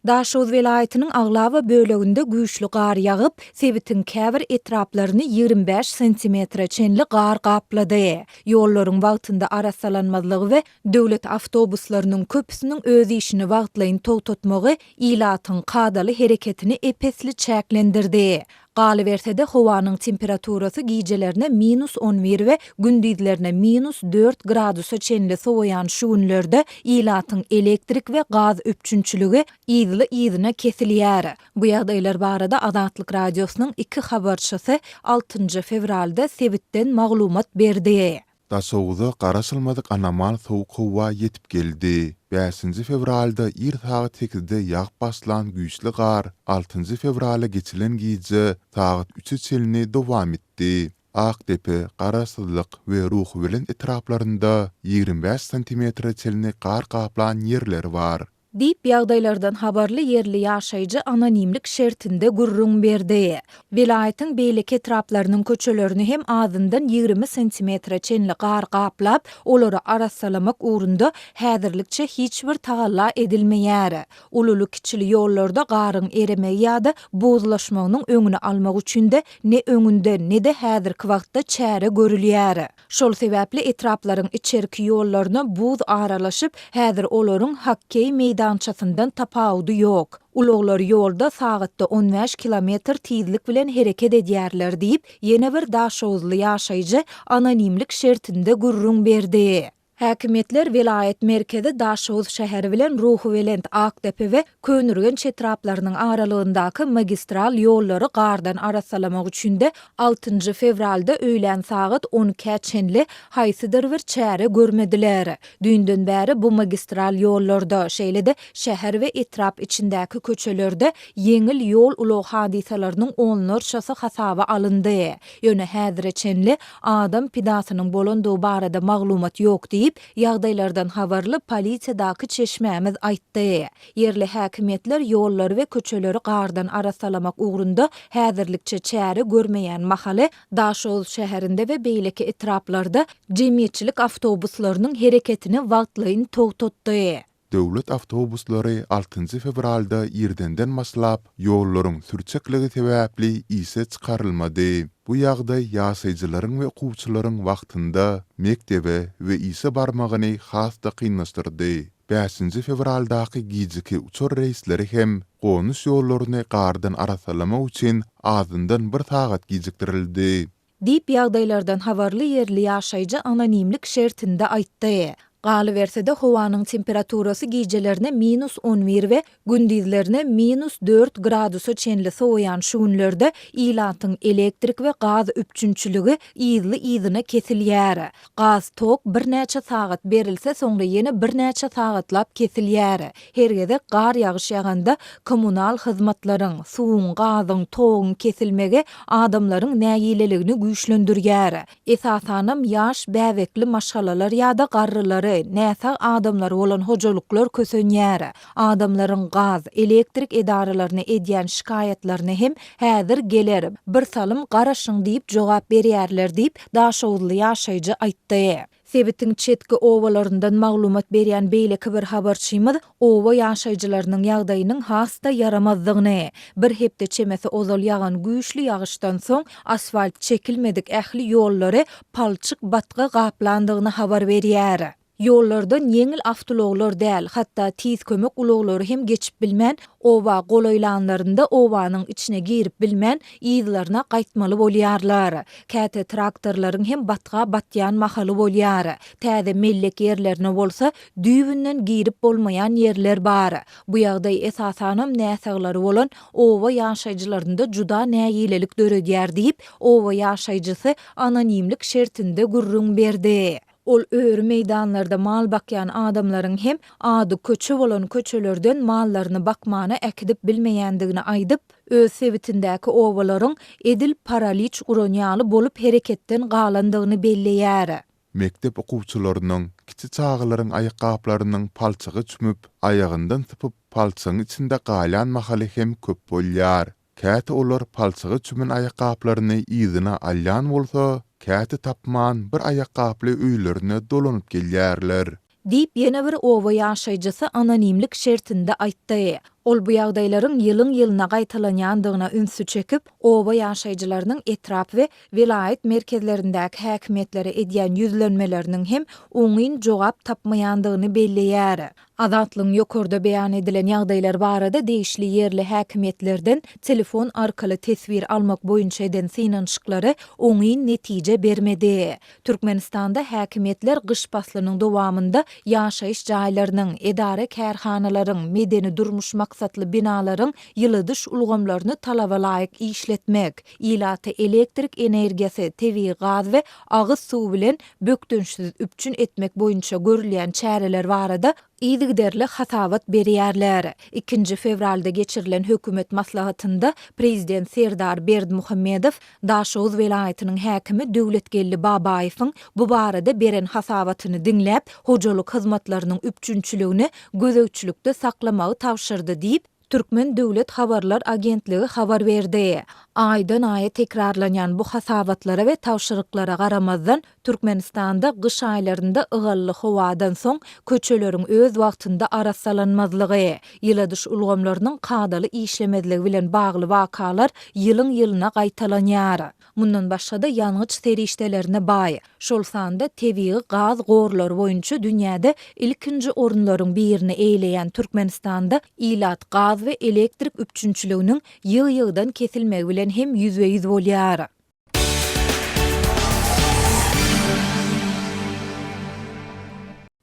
Daşoz vilayetinin Aglava böleginde güýçli gar ýagyp, Sebitin käbir etraplaryny 25 sentimetre çenli gar gaplady. Ýollaryň wagtynda arasalanmazlygy we döwlet awtobuslarynyň köpüsiniň öz işini wagtlaýyn togtatmagy ilatyň kadaly hereketini epesli çäklendirdi. Galy bersede howanyň temperaturasy gijelerine -11 we gündizlerine -4 gradusa çenli sowaýan şu günlerde ilatyň elektrik we gaz öpçünçüligi ýyzyna kesilýär. Bu ýagdaýlar barada Azatlyk radiosynyň 2 habarçysy 6 fevralda Sebitden maglumat berdi. Daşowda garaşylmadyk anamal sowuk howa ýetip geldi. 5 fevralda ir saat 8-de ýağ başlan güýçli gar 6 fevrala geçilen gije saat 3 çelini dowam etdi. Akdepe, Garasyzlyk we Ruhwelen etraplarynda 25 sentimetre çelini gar gaplan ýerler bar. Dip ýagdaýlardan habarly yerli ýaşaýjy anonimlik şertinde gurrun berdi. Vilayetin beýleki etraplarynyň köçelerini hem azyndan 20 sentimetre çenli gar gaplap, olary arasalamak ugrunda häzirlikçe hiç bir tagalla edilmeýär. Ululy kiçili ýollarda garyň eremeýi ýa-da bozlaşmagynyň öňüni almak üçin de ne öňünde ne de häzirki wagtda çäre görülýär. Şol sebäpli etraplaryň içerki ýollaryna buz aralaşyp, häzir olaryň hakkey meydançasyndan tapawdy ýok. Uluglar ýolda sagatda 15 kilometr tizlik bilen hereket edýärler diýip, ýene bir Daşowzly ýaşaýjy anonimlik şertinde gurrun berdi. Häkimetler vilayet merkezi Daşoz şäheri bilen Ruhwelent Akdepe we Könürgen çetraplarynyň aralygyndaky magistral ýollary gardan arasalamak üçin de 6 fevralda öýlen saat 10 çenli haýsydyr bir çäre görmediler. Dünden bäri bu magistral ýollarda şeýle-de şäher we etrap içindäki köçelerde yeňil ýol ulug hadisalarynyň onlarçasy hasaba alyndy. Ýöne häzire çenli adam pidasynyň bolandygy barada maglumat ýok diýip ýagdaýlardan habarly polisiýadaky çeşmämiz aýtdy. Yerli häkimetler ýollar we köçeleri gardan arasalamak ugrunda häzirlikçe çäre görmeýän mahaly Daşoz şäherinde we beýleki etraplarda jemgyýetçilik awtobuslarynyň hereketini wagtlaýyn togtatdy. Döwlet awtobuslary 6 fevralda ýerdenden başlap ýollaryň sürçekligi sebäpli ise çykarylmady. Bu ýagdaý ýaşaýjylaryň we okuwçylaryň wagtynda mektebe we ise barmagyny hasda kynlaşdyrdy. 5 fevraldaky gijeki uçur reisleri hem gonuş ýollaryny gardan arasalamak üçin azyndan 1 saat gijikdirildi. Dip ýagdaýlardan habarly yerli ýaşaýjy anonimlik şertinde aýtdy. Galy bersede howanyň temperaturasy gijelerine -11 we gündizlerine -4 gradusa çenli sowaýan şu günlerde ilatyň elektrik we gaz öpçünçüligi ýyzyna kesilýär. Gaz tok bir näçe saat berilse, soňra ýene bir näçe sagatlap kesilýär. Hergede gar ýagyş ýaganda kommunal hyzmatlaryň, suwuň, gazyň, togyň kesilmegi adamlaryň näýileligini güýçlendirýär. Esasanam ýaş bäwekli maşgalalar ýa-da garrylary näsa adamlar bolan hojalyklar kösenýär. Adamlaryň gaz, elektrik edaralaryna edýän şikaýatlaryny hem häzir geler, bir salym garaşyň diýip jogap berýärler diýip Daşowzly ýaşaýjy aýtdy. Sebitin çetki owalaryndan maglumat berýän beýleki bir habarçymyz owa ýaşaýjylarynyň ýagdaýynyň hasta yaramazlygyny, bir hepde çemesi ozal ýagan güýçli ýagyşdan soň asfalt çekilmedik ähli ýollary palçyk batga gaplandygyny habar berýär. Ýollardan yeňil awtologlar däl, hatda tiz kömek uloglary hem geçip bilmän, owa golaýlanlarynda owanyň içine girip bilmän ýyzlaryna gaýtmaly bolýarlar. Käte traktorlaryň hem batga batýan mahaly bolýar. Täze mellek ýerlerine bolsa düýbünden girip bolmaýan ýerler bar. Bu ýagdaý esasanam näsaglary bolan owa ýaşaýjylarynda juda näýilelik döredýär diýip owa ýaşaýjysy anonimlik şertinde gurrun berdi. Ol öýri meýdanlarda mal bakýan adamlaryň hem ady köçe bolan köçelerden mallaryny bakmany äkidip bilmeýändigini aýdyp, öz sebitindäki owalaryň edil paraliç uranýaly bolup hereketden galandygyny belleýär. Mektep okuwçylarynyň kiçi çağlaryň aýakgaplarynyň palçygy çümüp, aýagyndan typyp palçygyň içinde galan mahaly hem köp bolýar. Käte olar palçygy çümün aýakgaplaryny ýyzyna alýan bolsa, käte tapman bir aýakgaply öýlerine dolanyp gelýärler. Dip ýene bir owa ýaşaýjysy anonimlik şertinde aýtdy. Ol bu ýagdaýlaryň ýylyň-ýylyna gaýtalanýandygyna ünsü çekip, oba ýaşaýjylarynyň etrap we vilayet merkezlerindäki häkimetlere edýän ýüzlenmeleriniň hem oňyn jogap tapmaýandygyny belleýär. Azatlyň ýokurda beýan edilen ýagdaýlar barada değişli ýerli häkimetlerden telefon arkaly tesbir almak boýunça eden synanyşyklary oňyn netije bermedi. Türkmenistanda häkimetler gyş faslynyň dowamında ýaşaýyş jaýlarynyň, edare kärhanalaryň, medeni durmuş maksatly binalaryň ýylydyş ulgamlaryny talaba laýyk işletmek, ilaty elektrik energiýasy, tebii gaz we agyz suw bilen bökdünçsiz üpçün etmek boýunça görülýän çäreler barada ýygyderli hasabat berýärler. 2 fevralda geçirilen hökümet maslahatynda prezident Serdar Berdimuhammedow Daşoz welaýatynyň häkimi Döwletgelli Babaýewiň bu barada beren hasabatyny diňläp, hojalyk hyzmatlarynyň üpçünçiligini gözegçilikde saklamagy tawşyrdy diýip Türkmen Döwlet Habarlar Agentligi habar berdi. Aýdan aýa tekrarlanýan bu hasabatlara we tawşyryklara garamazdan Türkmenistanda gyş aýlarynda ıgally howadan soň köçeleriň öz wagtynda arassalanmazlygy, ýyladyş ulgamlarynyň kadaly işlemezligi bilen bagly wakalar ýylyň-ýylyna gaýtalanýar. Mundan başga da ýangyç serişdelerine baý. Şol sanda tebii gaz gorlary boýunça dünýäde ilkinji orunlaryň birini eýleýän Türkmenistanda ilat gaz we elektrik üpçünçiliginiň ýyg-ýygdan kesilmegi bilen hem yüzve-yüz bolýar.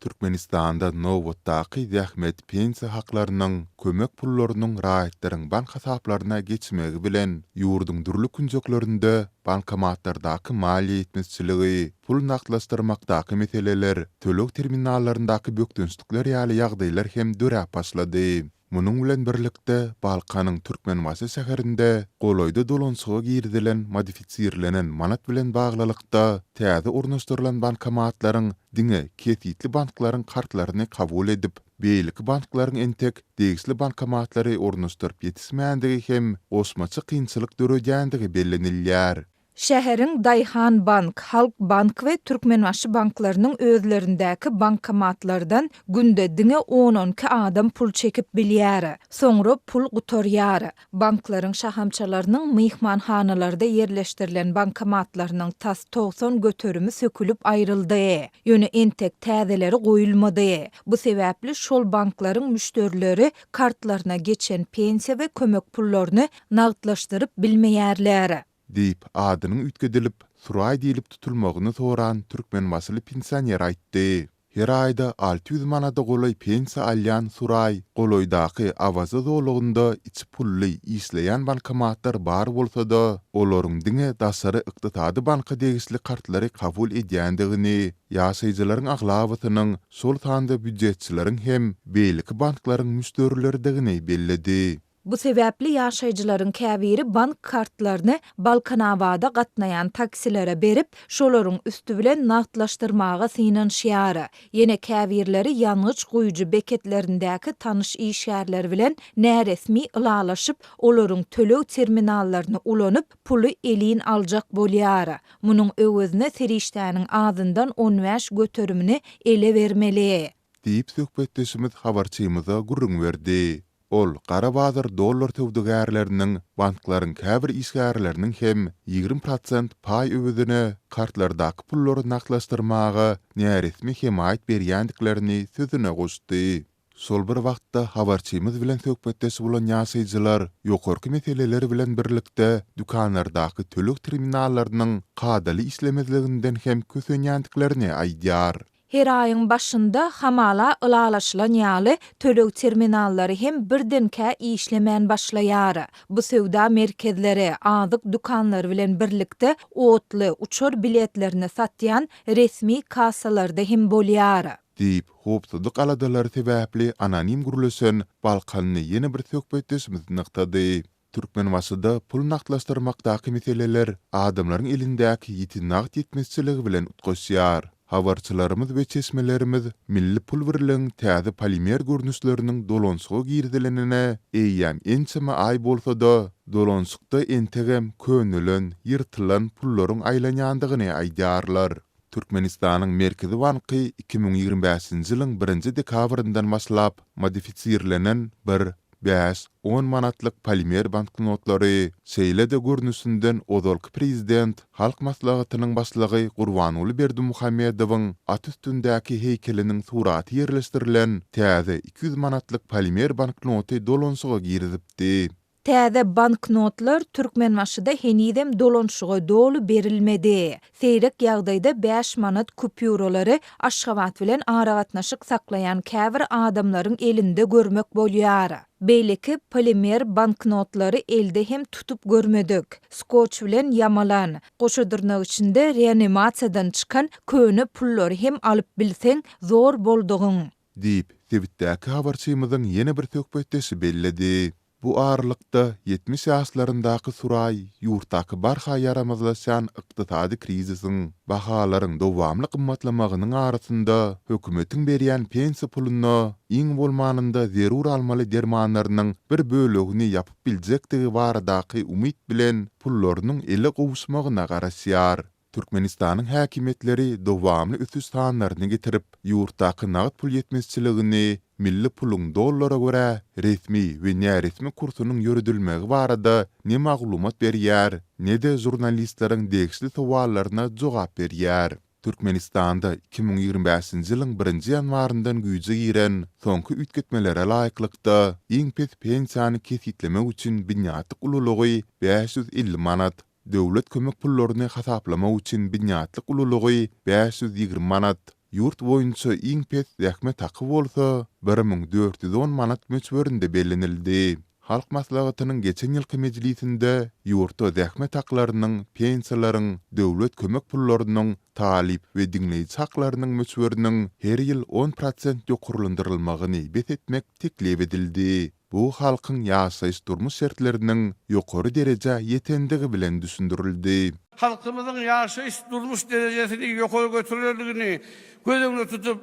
Türkmenistanda nowatdaky zähmet pensiýa haklarynyň, kömek pullarynyň raýatlaryň bank hasaplaryna geçmegi bilen ýurduň durly künjeklerinde bankomatlardaky maliýe etmezçiligi, pul naklastyrmakdaky meseleler, tölek terminallaryndaky bökdünçlikler ýaly ýagdaýlar hem dörä başlady. Munun bilen birlikde Balkanyň Türkmenwasy şäherinde goloýda dolansyga girdilen modifisirlenen manat bilen baglylykda täze ornaşdyrylan bankomatlaryň diňe kesitli banklaryň kartlaryny kabul edip, beýleki banklaryň entek degisli bankomatlary ornaşdyryp ýetismänligi hem osmaçy kynçylyk döredýändigi bellenilýär. Şäheriň Daýhan Bank, Halk Bank we Türkmenbaşy banklarynyň özlerindäki bankomatlardan günde diňe 10-12 adam pul çekip bilýär. Soňra pul gutarýar. Banklaryň şahamçalarynyň myhmanhanalarda ýerleşdirilen bankomatlarynyň tas 90 göterimi sökülüp aýryldy. Ýöne entek täzeleri goýulmady. Bu sebäpli şol banklaryň müşterileri kartlaryna geçen pensiýa we kömek pullaryny nagdlaşdyryp bilmeýärler. Deyip adynyň ütgedilip, Suray diýilip tutulmagyny soran Türkmenwasly pensioner aýtdy. Her aýda 600 manada goloý pensiýa alýan Suray, goloýdaky awaza zolugynda içi pully işleýän bankomatlar bar bolsa-da, olaryň diňe daşary ykdysady banka degisli kartlary kabul edýändigini, ýaşaýjylaryň aglawatynyň şol sanda büdjetçileriň hem beýleki banklaryň müşterilerdigini belledi. Bu sebäpli ýaşaýjylaryň käbiri bank kartlaryny Balkanawada gatnaýan taksilere berip, şolaryň üstü bilen nagdlaşdyrmaga synanýar. Ýene käbirleri ýangyç guýucu beketlerindäki tanyş işgärler bilen näresmi ılalaşyp, olaryň tölek terminallaryny ulanyp, puly elin aljak bolýar. Munyň öwezine serişdäniň azyndan 15 göterimini ele bermeli. Diýip söhbetdeşimiz habarçymyza gurrun berdi. Ol, Qarabazar dollar tövdügärleriniň, banklaryň käbir işgärleriniň hem 20% pay öwedine kartlardaky pullary nagdlaşdyrmaga näresmi hemaýet berýändiklerini sözüne goşdy. Sol bir wagtda habarçymyz bilen söhbetdeş bolan ýaşaýjylar ýokarky meseleler bilen birlikde dükanlardaky tölek terminallarynyň kadaly işlemezliginden hem kösenýändiklerini aýdýar. Her aýyň başynda hamala ılalaşylan ýaly tölek terminallary hem birdenkä işlemän başlaýar. Bu söwda merkezleri, azyk dukanlary bilen birlikde otly uçur biletlerini satýan resmi kassalarda hem bolýar. Deyip, hopsuzluk aladalary sebäpli anonim gurulşan Balkanyny ýene bir söhbetdeşimiz nyktady. Türkmenwasyda pul nagdlaşdyrmakdaky meseleler adamlaryň elindäki ýeti nagd ýetmezçiligi bilen utgaşýar. Habarçylarymyz we çeşmelerimiz milli pul birilen täze polimer görnüşleriniň dolansyga girdilenine eýýän ençeme ay bolsa-da, dolansykda entegem könülen, ýyrtylan pullaryň aýlanýandygyny aýdýarlar. Türkmenistanyň Merkezi Banky 2025-nji ýylyň 1-nji dekabryndan başlap modifisirlenen bir 5-10 manatlyk polimer banknotlary şeýle-de görnüsünden ozalky prezident Halk Maslahatynyň başlygy Gurbanuly Berdimuhammedowyň at üstündäki heýkeliniň suraty ýerleşdirilen täze 200 manatlyk polimer banknoty dolanşyga girizipdi. Täze banknotlar Türkmenmaşyda henidem dolanşyga dolu berilmedi. Seýrek ýagdaýda 5 manat kupýuralary Aşgabat bilen aragatnaşyk saklayan käbir adamlaryň elinde görmek bolýar. Beýleki polimer banknotlary elde hem tutup görmedik. Skoç bilen yamalan. Goşadyrnak içinde reanimasiýadan çykan köne pullary hem alyp bilseň zor boldugyň. Diýip Twitter'däki habarçymyzyň ýene bir tökbetdesi belledi. Bu ağırlıkta 70 ýaşlaryndaky Suray ýurtdaky barha yaramazlaşan ykdysady krizisin, bahalaryň dowamly gymmatlamagynyň arasynda hökümetiň berýän pensiýa puluny iň bolmanynda zerur almaly dermanlarynyň bir bölegini ýapyp biljekdigi baradaky umyt bilen pullarynyň ele gowuşmagyna garaşýar. Türkmenistanyň häkimetleri dowamly ösüş sanlaryny getirip, ýurtdaky nagd pul ýetmezçiligini milli pulun dollara göre resmi we näresmi kursunyň ýürüdilmegi barada ne maglumat berýär, ne de jurnalistleriň degişli sowallaryna jogap berýär. Türkmenistanda 2025-nji ýylyň 1-nji ýanwaryndan güýje giren soňky ütgetmelere laýyklykda iň pes pensiýany kesitlemek üçin binýatlyk ululugy 550 manat, döwlet kömek pullaryny hasaplamak üçin binýatlyk ululugy 520 manat, yurt boýunça iň pes rähmet haky bolsa 1410 manat möçberinde bellenildi. Halk Maslahatynyň geçen ýylky mejlisinde ýurtda rähmet haklarynyň, pensiýalaryň, döwlet kömek pullarynyň, talip we diňleýici haklarynyň möçberiniň her ýyl 10% ýokurlandyrylmagyny betetmek teklip edildi. Bu halkyň ýaşaýyş durmuş şertleriniň ýokary derejä ýetendigi bilen düşündirildi. Halkımızın yaşayış durmuş derecesini yukarı götürüldüğünü göz önüne tutup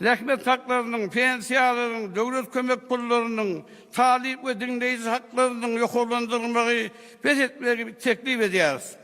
rahmet haklarının, pensiyalarının, devlet kömek pullarının, talip ve dinleyici haklarının yukarılandırılmayı feshetmeyi teklif ediyoruz.